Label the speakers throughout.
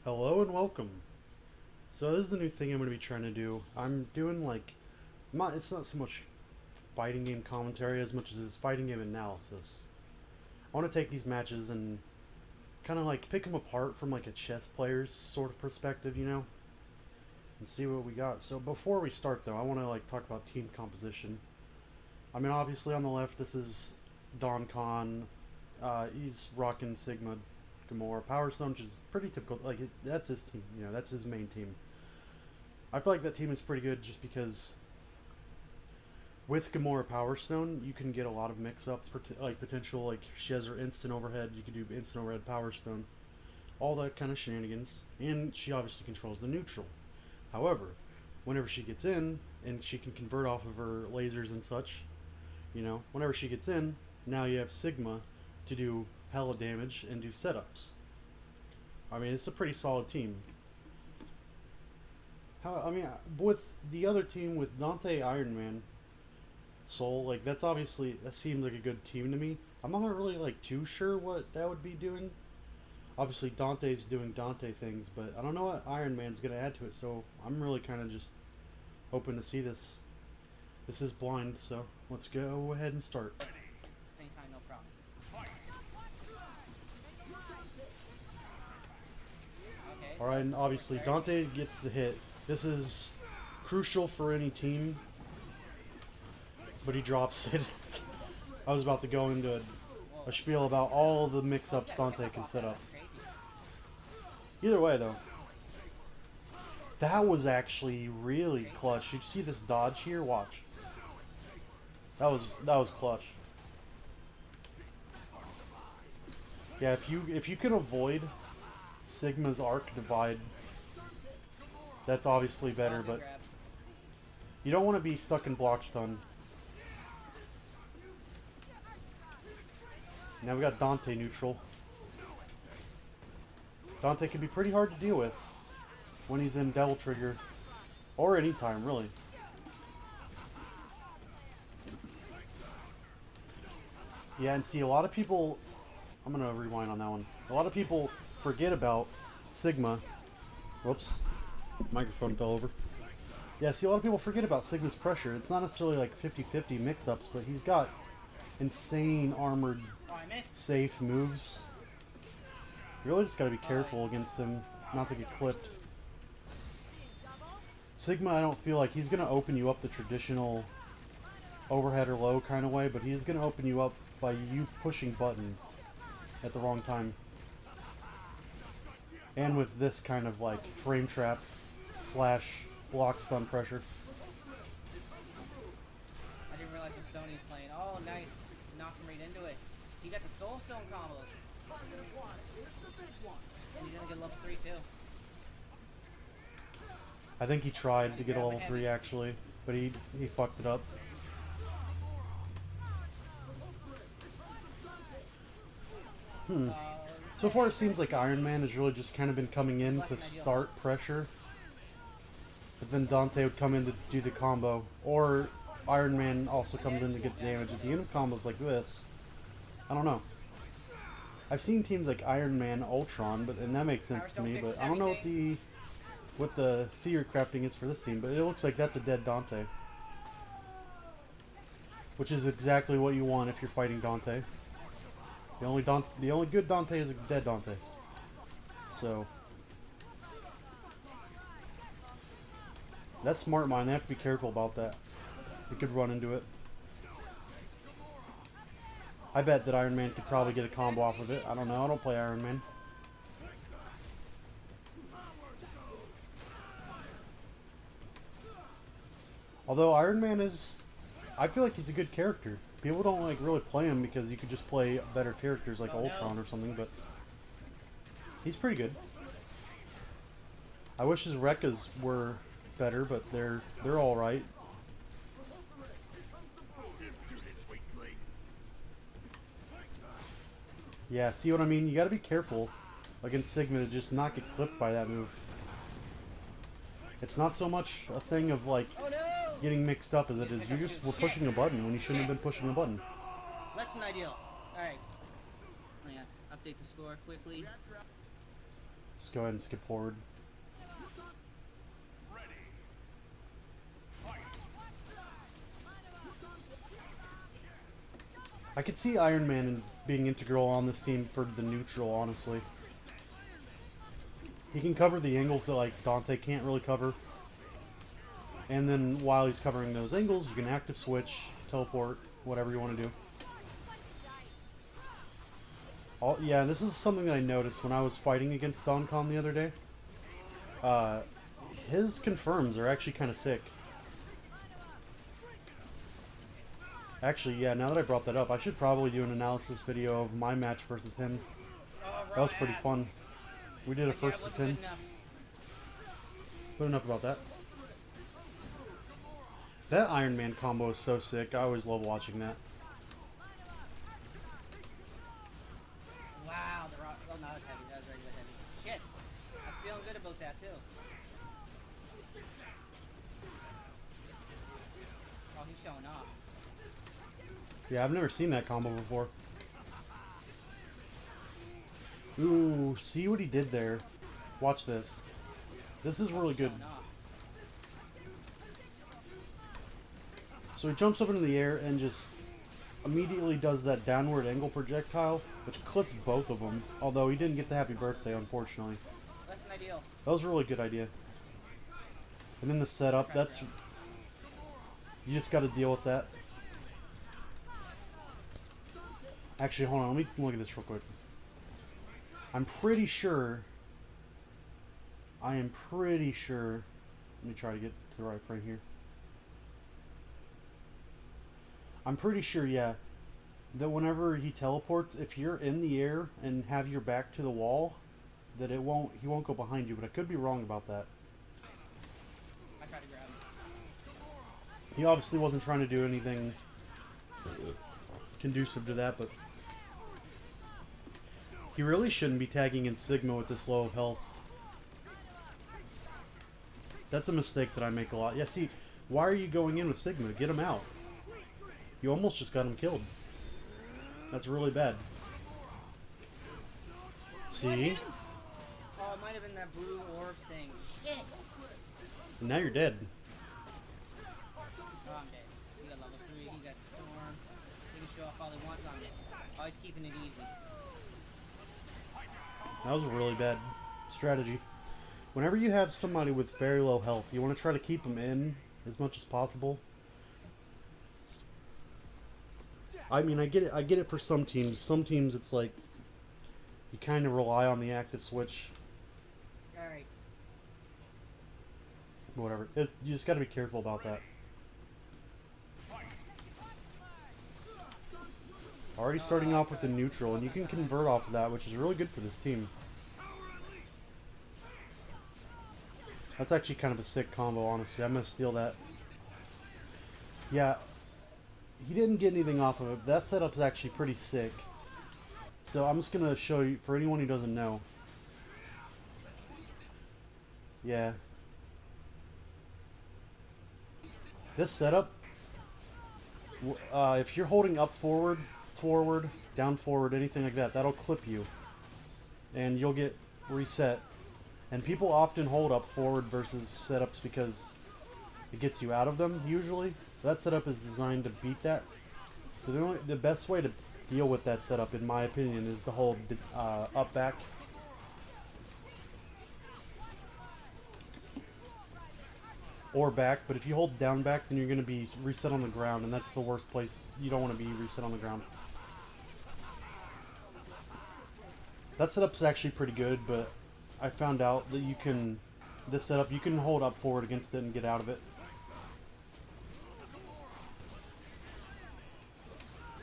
Speaker 1: Hello and welcome. So this is a new thing I'm going to be trying to do. I'm doing it's not so much fighting game commentary as much as it's fighting game analysis. I want to take these matches and kind of like pick them apart from like a chess player's sort of perspective, and see what we got. So before we start though, I want to like talk about team composition. I mean, obviously on the left, this is Don Khan. He's rocking Sigma Gamora Power Stone, which is pretty typical. That's his team. That's his main team. I feel like that team is pretty good just because with Gamora Power Stone, you can get a lot of mix-ups, like potential, like she has her instant overhead. You can do instant overhead Power Stone, all that kind of shenanigans, and she obviously controls the neutral. However, whenever she gets in, and she can convert off of her lasers and such, whenever she gets in, now you have Sigma to do hella damage and do setups. I mean, it's a pretty solid team. With the other team with Dante, Iron Man, Soul, that seems like a good team to me. I'm not really too sure what that would be doing. Obviously, Dante's doing Dante things, but I don't know what Iron Man's gonna add to it. So I'm really kind of just hoping to see this. This is blind, so let's go ahead and start.
Speaker 2: Same time, no promises. Okay.
Speaker 1: Alright, and obviously Dante gets the hit. This is crucial for any team, but he drops it. I was about to go into a spiel about all the mix-ups Dante can set up. Either way, though, that was actually really clutch. You see this dodge here? Watch. That was clutch. Yeah, if you can avoid Sigma's arc divide, that's obviously better, but you don't want to be stuck in block stun. Now we got Dante neutral. Dante can be pretty hard to deal with when he's in Devil Trigger, or anytime really. Yeah, and see, a lot of people, I'm gonna rewind on that one. A lot of people forget about Sigma. Whoops, microphone fell over. Yeah, see, a lot of people forget about Sigma's pressure. It's not necessarily like 50-50 mix-ups, but he's got insane armored safe moves. You really just gotta be careful against him not to get clipped. Sigma, I don't feel like he's gonna open you up the traditional overhead or low kind of way, but he's gonna open you up by you pushing buttons at the wrong time. And with this kind of like frame trap / block stun pressure.
Speaker 2: I didn't realize the stone he's playing. Oh, nice. Knocked him right into it. He got the soul stone combos. And he's gonna get level 3 too.
Speaker 1: I think he tried to get a level 3 actually, but he fucked it up. So far it seems like Iron Man has really just kind of been coming in to start pressure. But then Dante would come in to do the combo. Or Iron Man also comes in to get the damage at the end of combos like this. I don't know. I've seen teams like Iron Man, Ultron, and that makes sense to me, but I don't know what the theory crafting is for this team, but it looks like that's a dead Dante. Which is exactly what you want if you're fighting Dante. The only good Dante is a dead Dante. So that's smart mind. They have to be careful about that. They could run into it. I bet that Iron Man could probably get a combo off of it. I don't know. I don't play Iron Man. Although Iron Man I feel like he's a good character. People don't really play him because you could just play better characters like Ultron or something, but he's pretty good. I wish his Rekkas were better, but they're all right. Yeah, see what I mean? You gotta be careful against Sigma to just not get clipped by that move. It's not so much a thing of getting mixed up as it is we're pushing a button when you shouldn't have been pushing a button.
Speaker 2: Less than ideal. Alright. Oh yeah, update the score quickly.
Speaker 1: Let's go ahead and skip forward. I could see Iron Man being integral on this team for the neutral, honestly. He can cover the angles that like Dante can't really cover. And then while he's covering those angles, you can active switch, teleport, whatever you want to do. Yeah, this is something that I noticed when I was fighting against Don Khan the other day. His confirms are actually kind of sick. Actually, yeah, now that I brought that up, I should probably do an analysis video of my match versus him. That was pretty fun. We did a first to 10. Good enough about that. That Iron Man combo is so sick. I always love watching that.
Speaker 2: Wow, the rock. Oh, no, it's heavy. That was regular heavy. Shit. I was feeling good about that, too. Oh, he's showing off.
Speaker 1: Yeah, I've never seen that combo before. Ooh, see what he did there. Watch this. This is really good. So he jumps up into the air and just immediately does that downward angle projectile, which clips both of them. Although he didn't get the happy birthday, unfortunately.
Speaker 2: Less than ideal.
Speaker 1: That was a really good idea. And then the setup, that's... You just got to deal with that. Actually, hold on, let me look at this real quick. I'm pretty sure... I am pretty sure... Let me try to get to the right frame here. I'm pretty sure, yeah, that whenever he teleports, if you're in the air and have your back to the wall, that he won't go behind you, but I could be wrong about that.
Speaker 2: I tried to grab him.
Speaker 1: He obviously wasn't trying to do anything conducive to that, but he really shouldn't be tagging in Sigma with this low of health. That's a mistake that I make a lot. Yeah, see, why are you going in with Sigma? Get him out. You almost just got him killed. That's really bad. See?
Speaker 2: Oh, it might have been that blue orb thing. Shit!
Speaker 1: And now you're dead.
Speaker 2: Oh, I'm dead. He got level 3, he got Storm. He can show off all he wants on me. Oh, he's keeping it easy.
Speaker 1: That was a really bad strategy. Whenever you have somebody with very low health, you want to try to keep them in as much as possible. I mean, I get it for some teams. Some teams, it's like you kind of rely on the active switch.
Speaker 2: Alright.
Speaker 1: Whatever. You just got to be careful about that. Already starting off with the neutral, and you can convert off of that, which is really good for this team. That's actually kind of a sick combo, honestly. I'm going to steal that. Yeah. He didn't get anything off of it. That setup's actually pretty sick. So I'm just going to show you, for anyone who doesn't know. Yeah. This setup, if you're holding up forward, down forward, anything like that, that'll clip you. And you'll get reset. And people often hold up forward versus setups because it gets you out of them, usually. That setup is designed to beat that. So the best way to deal with that setup, in my opinion, is to hold up back. Or back, but if you hold down back, then you're going to be reset on the ground, and that's the worst place. You don't want to be reset on the ground. That setup's actually pretty good, but I found out that you can, this setup, you can hold up forward against it and get out of it.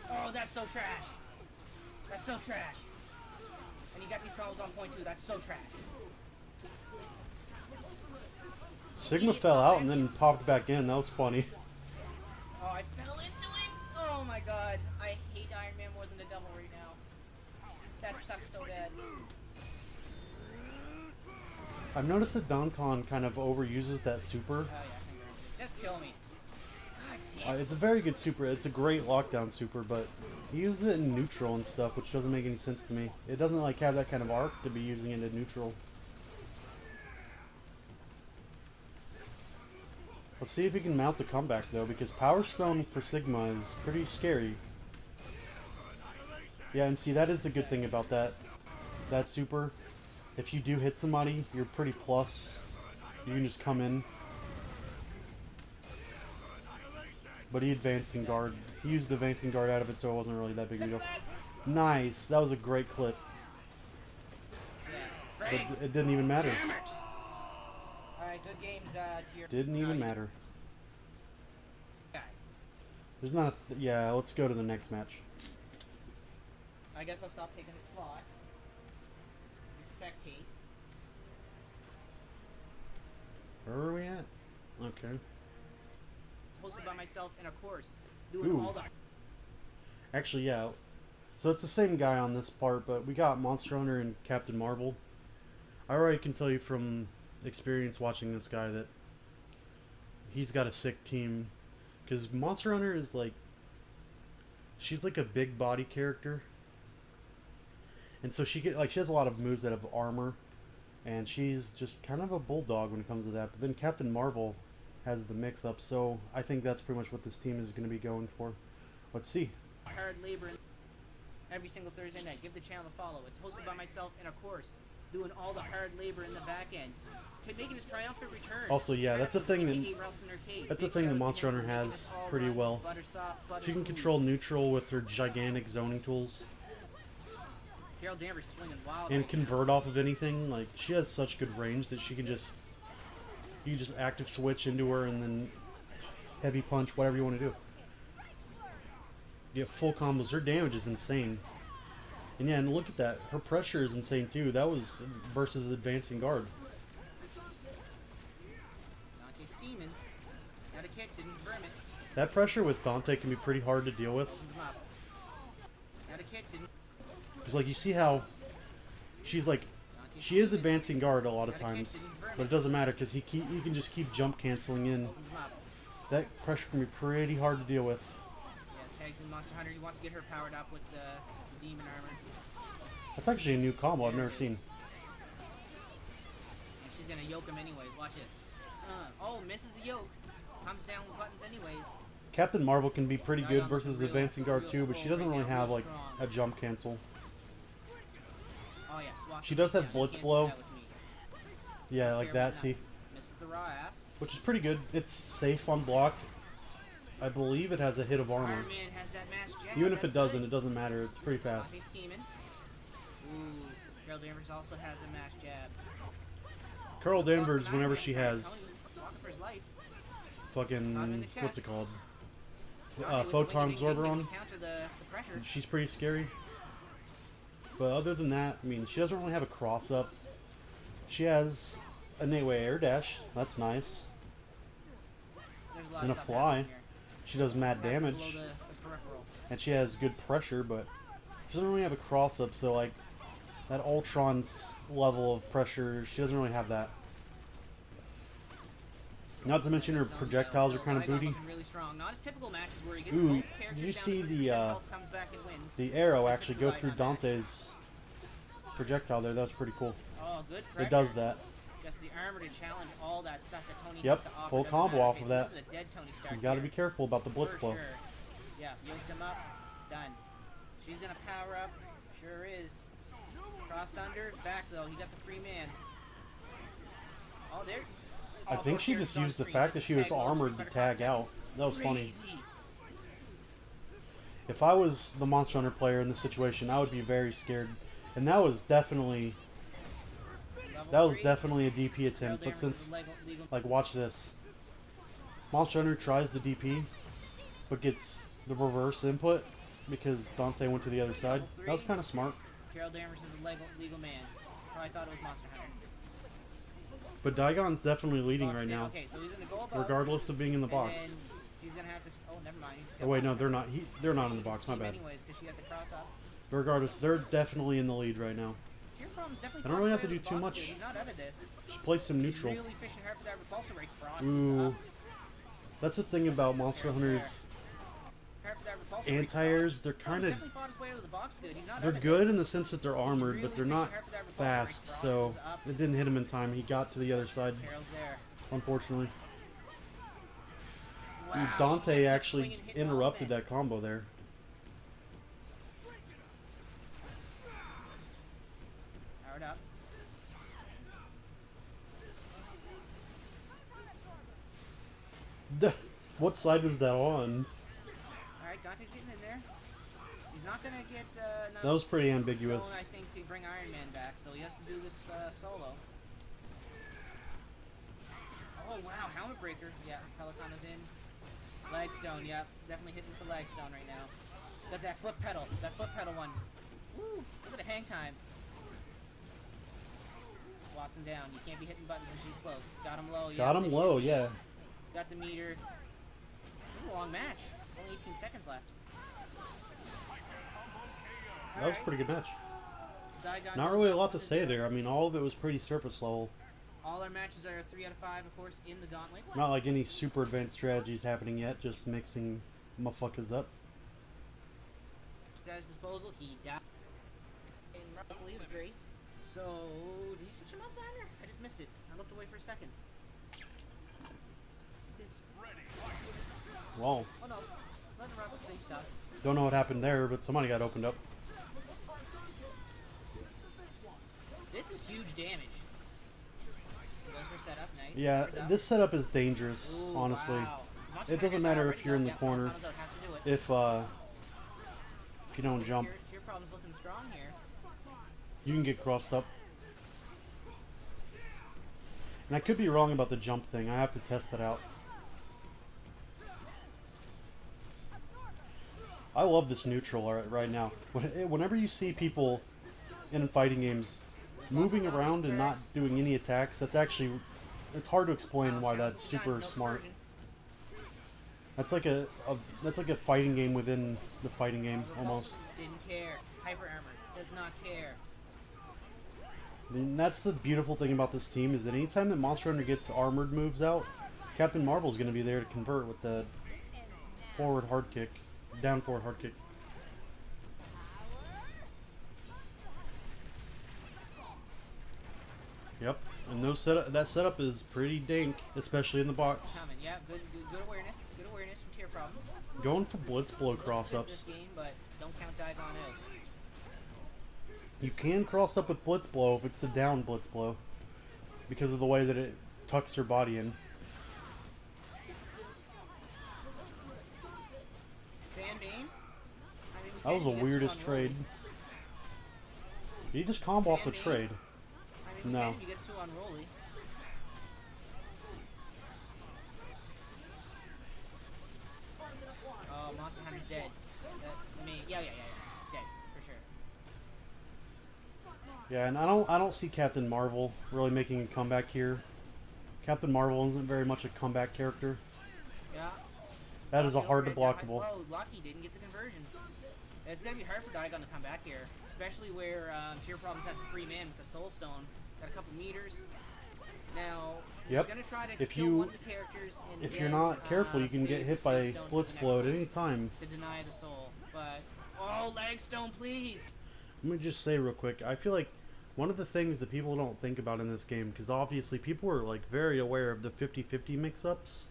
Speaker 2: Oh, that's so trash. That's so trash. And you got these combos on point too. That's so trash.
Speaker 1: Sigma fell out and then popped back in. That was funny.
Speaker 2: Oh, I fell into it. Oh my god. I hate Iron Man more than the devil right now. That sucks so bad.
Speaker 1: I've noticed that Don Khan kind of overuses that super.
Speaker 2: Oh yeah, just kill me. God damn.
Speaker 1: It's a very good super. It's a great lockdown super, but he uses it in neutral and stuff, which doesn't make any sense to me. It doesn't like have that kind of arc to be using it in neutral. Let's see if he can mount a comeback though, because Power Stone for Sigma is pretty scary. Yeah, and see, that is the good thing about that super. If you do hit somebody, you're pretty plus. You can just come in. But he advancing guard. He used the advancing guard out of it, so it wasn't really that big of a deal. Nice. That was a great clip. But it didn't even matter.
Speaker 2: Alright, good games to your...
Speaker 1: Didn't even matter. There's not a... yeah, let's go to the next match.
Speaker 2: I guess I'll stop taking the slot. And spectate.
Speaker 1: Where are we at? Okay.
Speaker 2: Hosted by myself in a course. Doing all that.
Speaker 1: Actually, yeah. So it's the same guy on this part, but we got Monster Hunter and Captain Marvel. I already can tell you from experience watching this guy that he's got a sick team. Because Monster Hunter is like... she's like a big body character. And so she has a lot of moves that have armor. And she's just kind of a bulldog when it comes to that. But then Captain Marvel has the mix-up. So I think that's pretty much what this team is going to be going for. Let's see.
Speaker 2: Hard labor every single Thursday night. Give the channel a follow. It's hosted by myself in a course. Doing all the hard labor in the back end. Making his triumphant return.
Speaker 1: Also, yeah, that's a thing that Monster Hunter has pretty well. She can control neutral with her gigantic zoning tools.
Speaker 2: Carol Danvers swinging wild.
Speaker 1: And convert off of anything. Like, she has such good range that she can just... you just active switch into her and then heavy punch, whatever you want to do. Get full combos. Her damage is insane. And yeah, and look at that. Her pressure is insane too. That was versus advancing guard.
Speaker 2: Dante scheming. Got a kick, didn't confirm it.
Speaker 1: That pressure with Dante can be pretty hard to deal with.
Speaker 2: Got a kick, didn't...
Speaker 1: Because like you see how she's like, she is advancing guard a lot of times, but it doesn't matter because he can just keep jump canceling in. That pressure can be pretty hard to deal with.
Speaker 2: Yeah, tags in Monster Hunter. He wants to get her powered up with the demon armor.
Speaker 1: That's actually a new combo I've never seen.
Speaker 2: And she's gonna yoke him anyways. Watch this. Oh, misses the yoke. Comes down with buttons anyways.
Speaker 1: Captain Marvel can be pretty good versus advancing guard too, but she doesn't really have like a jump cancel.
Speaker 2: Oh yeah,
Speaker 1: she does have blitz blow. Yeah, like that. See,
Speaker 2: misses the raw ass.
Speaker 1: Which is pretty good. It's safe on block. I believe it has a hit of armor.
Speaker 2: Iron Man has that mass jab.
Speaker 1: Even if it doesn't, it doesn't matter. It's pretty fast.
Speaker 2: Ooh, Carol Danvers also has a mass jab.
Speaker 1: Carol Danvers, whenever she has fucking, what's it called? Photon absorber on. She's pretty scary. But other than that, I mean, she doesn't really have a cross up. She has a Nate-way air dash. That's nice. And a fly. She does mad damage. And she has good pressure, but she doesn't really have a cross up, so like that Ultron level of pressure, she doesn't really have that. Not to mention her projectiles are kind of booty. Ooh, did you see the arrow actually go through Dante's projectile there? That was pretty cool.
Speaker 2: Oh, good pressure.
Speaker 1: It does that.
Speaker 2: Just the armor to challenge all that stuff that Tony
Speaker 1: yep,
Speaker 2: has to offer.
Speaker 1: full combo off of that.
Speaker 2: This is a dead Tony Stark.
Speaker 1: You gotta be careful about the blitz flow.
Speaker 2: Sure. Yeah, yoked him up. Done. She's gonna power up. Sure is. Crossed under. Back though. He got the free man. Oh, there.
Speaker 1: I think she just used the fact that she was armored to tag out. That was funny. If I was the Monster Hunter player in this situation, I would be very scared. And that was definitely a DP attempt. But since, like, watch this. Monster Hunter tries the DP, but gets the reverse input because Dante went to the other side. That was kind of smart.
Speaker 2: Carol Danvers is a legal man. Probably thought it was Monster Hunter.
Speaker 1: But Daigon's definitely leading right now,
Speaker 2: okay, so he's gonna go above,
Speaker 1: regardless of being in the box.
Speaker 2: He's gonna have to, oh, never mind.
Speaker 1: Oh wait, no, they're not. They're not in the box. My bad.
Speaker 2: Anyways, she got the cross up.
Speaker 1: But regardless, they're definitely in the lead right now. I don't really have to do too much. Just play some neutral.
Speaker 2: Really fishing hard for that repulsor ray cross.
Speaker 1: Ooh, that's the thing about Monster Hunter's anti-airs. They're kind of they're good in the sense that they're armored, but they're not fast. So it didn't hit him in time. He got to the other side, unfortunately. Dude,
Speaker 2: Wow,
Speaker 1: Dante
Speaker 2: she just kept
Speaker 1: actually
Speaker 2: swinging, hitting all
Speaker 1: interrupted
Speaker 2: men.
Speaker 1: that combo there.
Speaker 2: Powered up.
Speaker 1: What side was that on?
Speaker 2: Alright, Dante's getting in there. He's not gonna get enough
Speaker 1: That was pretty
Speaker 2: stone,
Speaker 1: ambiguous.
Speaker 2: I think, to bring Iron Man back, so he has to do this solo. Oh wow, helmet breaker. Yeah, Pelican is in. Leg stone, yeah, definitely hitting with the leg stone right now. Got that foot pedal one. Woo! Look at the hang time. Swats him down. You can't be hitting buttons when she's close. Got him low. Yeah,
Speaker 1: Got him low, yeah.
Speaker 2: Got the meter. This is a long match. Only 18 seconds left.
Speaker 1: That was a pretty good match.
Speaker 2: Zygon
Speaker 1: Not
Speaker 2: goes
Speaker 1: really a
Speaker 2: up
Speaker 1: lot to
Speaker 2: 1-0.
Speaker 1: say there. I mean, all of it was pretty surface level.
Speaker 2: All our matches are 3 out of 5, of course, in the gauntlet.
Speaker 1: Not like any super advanced strategies happening yet, just mixing motherfuckers up.
Speaker 2: Guy's disposal, he died. And luckily it was Grace. So, did he switch him outsider? I just missed it. I looked away for a second.
Speaker 1: Well,
Speaker 2: Oh no, let him run with the same stuff.
Speaker 1: don't know what happened there, but somebody got opened up.
Speaker 2: This is huge damage. Goes for setup, nice.
Speaker 1: Yeah,
Speaker 2: Powered up.
Speaker 1: this setup is dangerous,
Speaker 2: Ooh,
Speaker 1: honestly.
Speaker 2: wow. Monster
Speaker 1: It doesn't
Speaker 2: Hunter
Speaker 1: matter
Speaker 2: already
Speaker 1: if you're in
Speaker 2: knows
Speaker 1: the corner.
Speaker 2: Pelican has to do it.
Speaker 1: If you don't jump,
Speaker 2: Tier problem's looking strong here.
Speaker 1: you can get crossed up. And I could be wrong about the jump thing. I have to test that out. I love this neutral right now. Whenever you see people in fighting games moving around and not doing any attacks, that's actually, it's hard to explain why that's super smart. That's like a fighting game within the fighting game almost.
Speaker 2: Didn't care. Hyper armor does not care.
Speaker 1: And that's the beautiful thing about this team is that anytime that Monster Hunter gets armored moves out, Captain Marvel's going to be there to convert with the forward hard kick, down forward hard kick. Yep, and that setup is pretty dank, especially in the box.
Speaker 2: Coming, yeah, good awareness. Good awareness from tier problems.
Speaker 1: Going for blitz blow cross
Speaker 2: This
Speaker 1: ups.
Speaker 2: game, but don't count Dive on out.
Speaker 1: You can cross up with blitz blow if it's a down blitz blow, because of the way that it tucks your body in.
Speaker 2: Van Bane? I mean,
Speaker 1: That was the
Speaker 2: you get
Speaker 1: weirdest
Speaker 2: two
Speaker 1: trade.
Speaker 2: unruly.
Speaker 1: Did he just combo off the
Speaker 2: Van Bane?
Speaker 1: trade?
Speaker 2: I mean,
Speaker 1: No.
Speaker 2: you get too unruly. Oh, Monster Hunter's dead. Yeah, dead for sure.
Speaker 1: Yeah, and I don't see Captain Marvel really making a comeback here. Captain Marvel isn't very much a comeback character.
Speaker 2: Yeah.
Speaker 1: That is a
Speaker 2: Locky
Speaker 1: hard to
Speaker 2: overhit that
Speaker 1: blockable.
Speaker 2: high blow. Locky didn't get the conversion. It's gonna be hard for Daigon to come back here, especially where Tier Problems has the free man with the Soul Stone. Got a couple meters. Now he's
Speaker 1: Yep.
Speaker 2: gonna try to
Speaker 1: If
Speaker 2: kill
Speaker 1: you-
Speaker 2: one of the characters and
Speaker 1: If
Speaker 2: then,
Speaker 1: you're not careful, you can
Speaker 2: save
Speaker 1: get
Speaker 2: the
Speaker 1: hit
Speaker 2: Space
Speaker 1: by
Speaker 2: Stone for
Speaker 1: blitz
Speaker 2: the
Speaker 1: blow at
Speaker 2: next
Speaker 1: any time.
Speaker 2: one to deny the soul. But leg stone, please.
Speaker 1: Let me just say real quick, I feel like one of the things that people don't think about in this game, because obviously people are like very aware of the 50-50 mix-ups.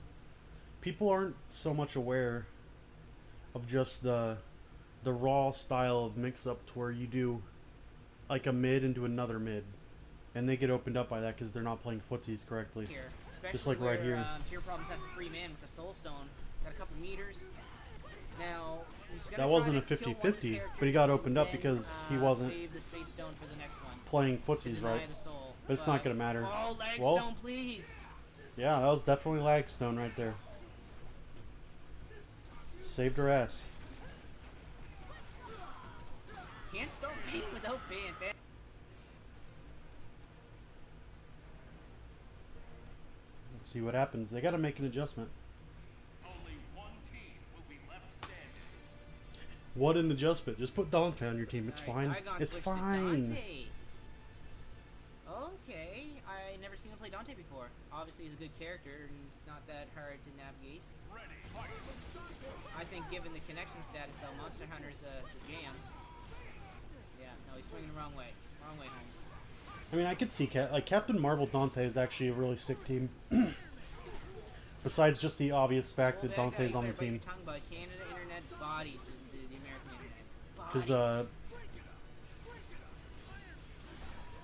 Speaker 1: People aren't so much aware of just the raw style of mix-up to where you do like a mid into another mid, and they get opened up by that because they're not playing footsies correctly.
Speaker 2: Here,
Speaker 1: Just like right
Speaker 2: where,
Speaker 1: here.
Speaker 2: Tier Problems has the free man with the Soul Stone. Got a couple meters. Now he's gonna
Speaker 1: That
Speaker 2: try
Speaker 1: wasn't
Speaker 2: to
Speaker 1: a
Speaker 2: kill one of the
Speaker 1: 50-50,
Speaker 2: characters
Speaker 1: but he got
Speaker 2: and
Speaker 1: opened up
Speaker 2: then,
Speaker 1: because he wasn't
Speaker 2: save the Space Stone for the next one.
Speaker 1: playing
Speaker 2: To
Speaker 1: footsies
Speaker 2: deny
Speaker 1: right.
Speaker 2: the soul.
Speaker 1: But it's not gonna matter.
Speaker 2: Leg
Speaker 1: Well-
Speaker 2: stone, please.
Speaker 1: Yeah, that was definitely Lagstone right there. Saved her ass.
Speaker 2: Can't spell pain without ban.
Speaker 1: Let's see what happens. They gotta make an adjustment.
Speaker 3: Only one team will be left standing.
Speaker 1: What an adjustment. Just put Dante on your team. It's fine.
Speaker 2: Daigon
Speaker 1: It's
Speaker 2: switched to
Speaker 1: fine.
Speaker 2: Dante. Okay, I never seen him play Dante before. Obviously, he's a good character and he's not that hard to navigate.
Speaker 3: Ready, fight.
Speaker 2: I think, given the connection status, though, Monster Hunter's the jam. Yeah, no, he's swinging the wrong way. Wrong way, Holmes.
Speaker 1: I mean, I could see like Captain Marvel Dante is actually a really sick team. Besides just the obvious fact that
Speaker 2: Well,
Speaker 1: Dante's
Speaker 2: you
Speaker 1: on the
Speaker 2: better bite your
Speaker 1: team.
Speaker 2: tongue, but Canada Internet Bodies is the American Internet.
Speaker 1: Because,
Speaker 2: Bodies.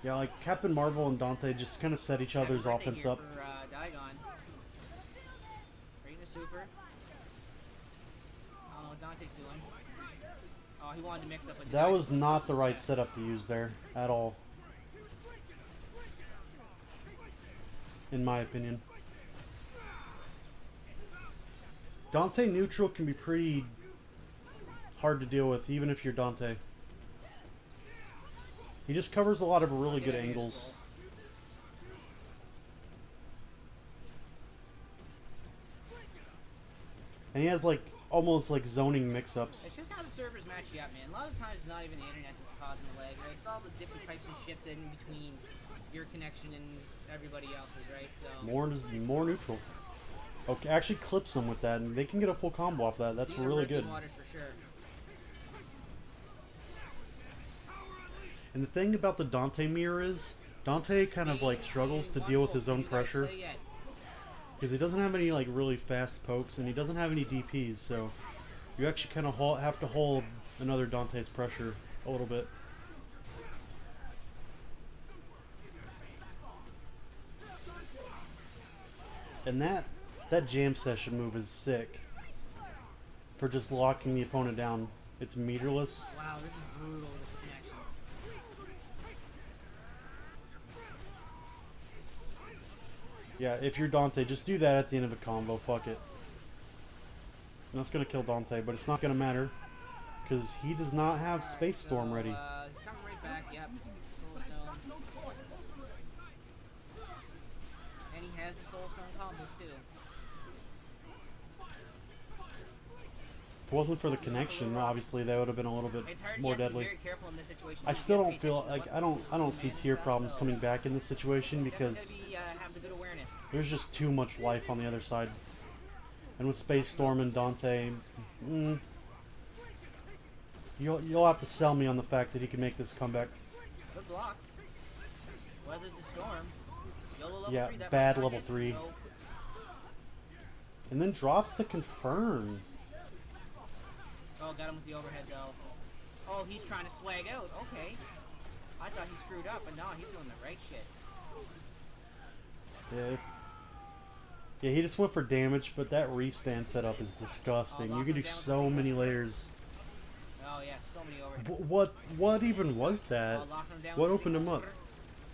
Speaker 1: yeah, like, Captain Marvel and Dante just kind of set each other's
Speaker 2: Happy birthday
Speaker 1: offense
Speaker 2: here
Speaker 1: up.
Speaker 2: for Digon. Bring the super. I don't know what Dante's doing. Oh, he wanted to mix up with
Speaker 1: That was not the right setup to use there, at all. In my opinion. Dante neutral can be pretty hard to deal with, even if you're Dante. He just covers a lot of really good angles. And he has like almost like zoning mix-ups.
Speaker 2: It's just how the servers match you up, man. A lot of times it's not even the internet that's causing the lag, right? It's all the different types of shit that in between your connection and everybody else's, right? So
Speaker 1: More neutral. Okay, actually clips them with that, and they can get a full combo off that. That's
Speaker 2: these are
Speaker 1: really
Speaker 2: rookie
Speaker 1: good.
Speaker 2: waters for sure.
Speaker 1: And the thing about the Dante mirror is, Dante kind of like struggles to deal with his own pressure. Because he doesn't have any like really fast pokes, and he doesn't have any DPs, so you actually kind of have to hold another Dante's pressure a little bit. And that jam session move is sick for just locking the opponent down. It's meterless.
Speaker 2: Wow, this is brutal, this connection.
Speaker 1: Yeah, if you're Dante, just do that at the end of a combo. Fuck it. And that's gonna kill Dante, but it's not gonna matter because he does not have Space Storm ready.
Speaker 2: He's coming right back, yep. Soul Stone. And he has the Soul Stone combos too.
Speaker 1: If it wasn't for the connection, obviously that would have been a little bit
Speaker 2: It's hard,
Speaker 1: more
Speaker 2: you have to be
Speaker 1: deadly.
Speaker 2: very careful in this situation.
Speaker 1: I
Speaker 2: You
Speaker 1: still
Speaker 2: have to
Speaker 1: don't
Speaker 2: pay
Speaker 1: feel
Speaker 2: attention to
Speaker 1: like
Speaker 2: what
Speaker 1: I don't see
Speaker 2: command
Speaker 1: tier
Speaker 2: stuff,
Speaker 1: problems
Speaker 2: so
Speaker 1: coming back in this situation because
Speaker 2: definitely have the good awareness.
Speaker 1: there's just too much life on the other side. And with Space Storm and Dante, you'll have to sell me on the fact that he can make this comeback.
Speaker 2: Good blocks. Weathered the storm. YOLO level
Speaker 1: Yeah,
Speaker 2: 3, that
Speaker 1: bad
Speaker 2: much
Speaker 1: level
Speaker 2: target.
Speaker 1: 3.
Speaker 2: No.
Speaker 1: And then drops the confirm.
Speaker 2: Oh, got him with the overhead though. Oh, he's trying to swag out. Okay. I thought he screwed up, but no, he's doing the right shit.
Speaker 1: Yeah, he just went for damage, but that restand setup is disgusting. You can do so many layers.
Speaker 2: Oh yeah, so many overhead.
Speaker 1: What even was that?
Speaker 2: Locking him down
Speaker 1: What
Speaker 2: with the
Speaker 1: opened him up?
Speaker 2: super.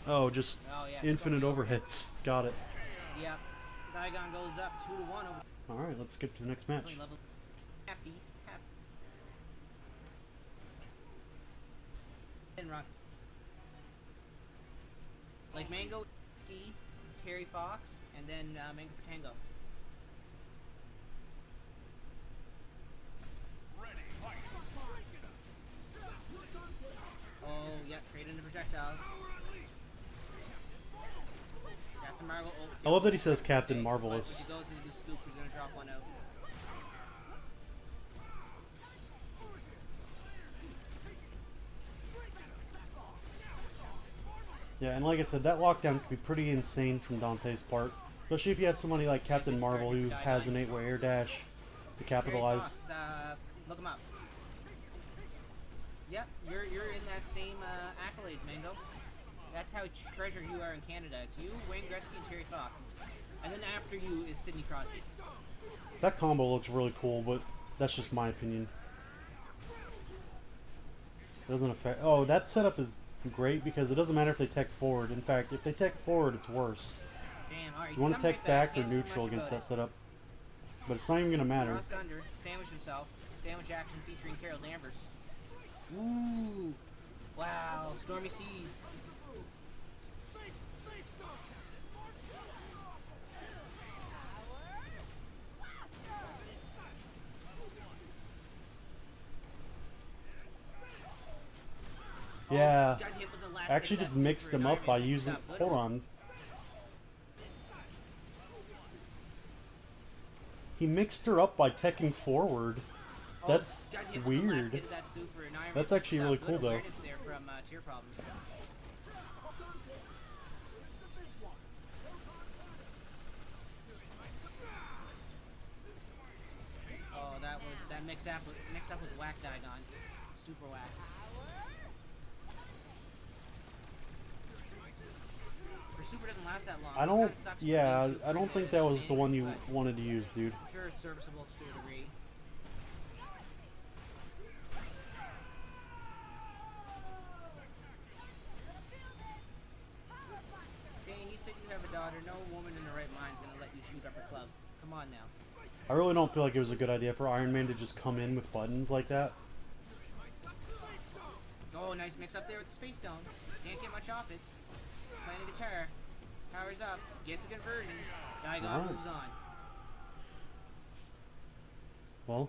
Speaker 1: Oh, just
Speaker 2: Oh yeah,
Speaker 1: infinite
Speaker 2: so many
Speaker 1: overhits. Got it.
Speaker 2: Yep. Digon goes up 2-1 over.
Speaker 1: Alright, let's skip to the next match.
Speaker 2: Level halfies. Half. And rock. Like Mango, Ski, Terry Fox, and then Mango for Tango.
Speaker 3: Ready, fight.
Speaker 2: Oh, yeah, trade into projectiles. Captain Marvel. Oh,
Speaker 1: I love that he says Captain
Speaker 2: okay,
Speaker 1: Marvelous.
Speaker 2: But if he goes into the scoop, he's gonna drop one out.
Speaker 1: Yeah, and like I said, that lockdown could be pretty insane from Dante's part. Especially if you have somebody like Captain Marvel who has an 8-way air dash to capitalize.
Speaker 2: Fox, look him up. Yep, you're in that same accolades, Mango. That's how treasured you are in Canada. It's you, Wayne Gretzky, and Terry Fox. And then after you is Sidney Crosby.
Speaker 1: That combo looks really cool, but that's just my opinion. It doesn't affect... Oh, that setup is great because it doesn't matter if they tech forward. In fact, if they tech forward, it's worse.
Speaker 2: Damn, alright.
Speaker 1: You want to tech back or
Speaker 2: Can't do
Speaker 1: neutral
Speaker 2: much
Speaker 1: against
Speaker 2: about
Speaker 1: that setup. But it's not even going to matter.
Speaker 2: Crossed under, sandwich himself. Sandwich action featuring Carol Danvers. Ooh. Wow, Stormy Seas.
Speaker 1: Yeah.
Speaker 2: Got hit with the last
Speaker 1: Actually
Speaker 2: hit of
Speaker 1: just
Speaker 2: that
Speaker 1: mixed
Speaker 2: super
Speaker 1: them up by
Speaker 2: environment.
Speaker 1: using...
Speaker 2: Stop,
Speaker 1: Hold on. He mixed her up by teching forward. That's
Speaker 2: got hit with the last
Speaker 1: weird.
Speaker 2: hit of that super environment.
Speaker 1: That's actually
Speaker 2: Stop.
Speaker 1: really
Speaker 2: Good
Speaker 1: cool, though.
Speaker 2: awareness there from Tear Problems. Next up was Whack Digon. Super Whack. Her super doesn't last that long.
Speaker 1: I
Speaker 2: It
Speaker 1: don't.
Speaker 2: kinda sucks for
Speaker 1: Yeah,
Speaker 2: being super
Speaker 1: I don't think
Speaker 2: good
Speaker 1: that
Speaker 2: at
Speaker 1: was the
Speaker 2: it,
Speaker 1: one you
Speaker 2: but
Speaker 1: wanted to use, dude.
Speaker 2: I'm sure it's serviceable to a degree. Dane, you said you have a daughter. No woman in her right mind is gonna let you shoot up her club. Come on now.
Speaker 1: I really don't feel like it was a good idea for Iron Man to just come in with buttons like that.
Speaker 2: Oh, nice mix up there with the Space Stone. Can't get much off it. Playing a guitar. Powers up. Gets a conversion. Digon
Speaker 1: Alright.
Speaker 2: moves on.
Speaker 1: Well,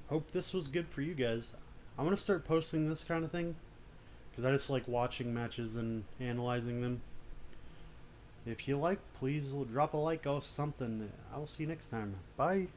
Speaker 1: hope this was good for you guys. I'm gonna start posting this kind of thing because I just like watching matches and analyzing them. If you like, please drop a like or something. I'll see you next time. Bye.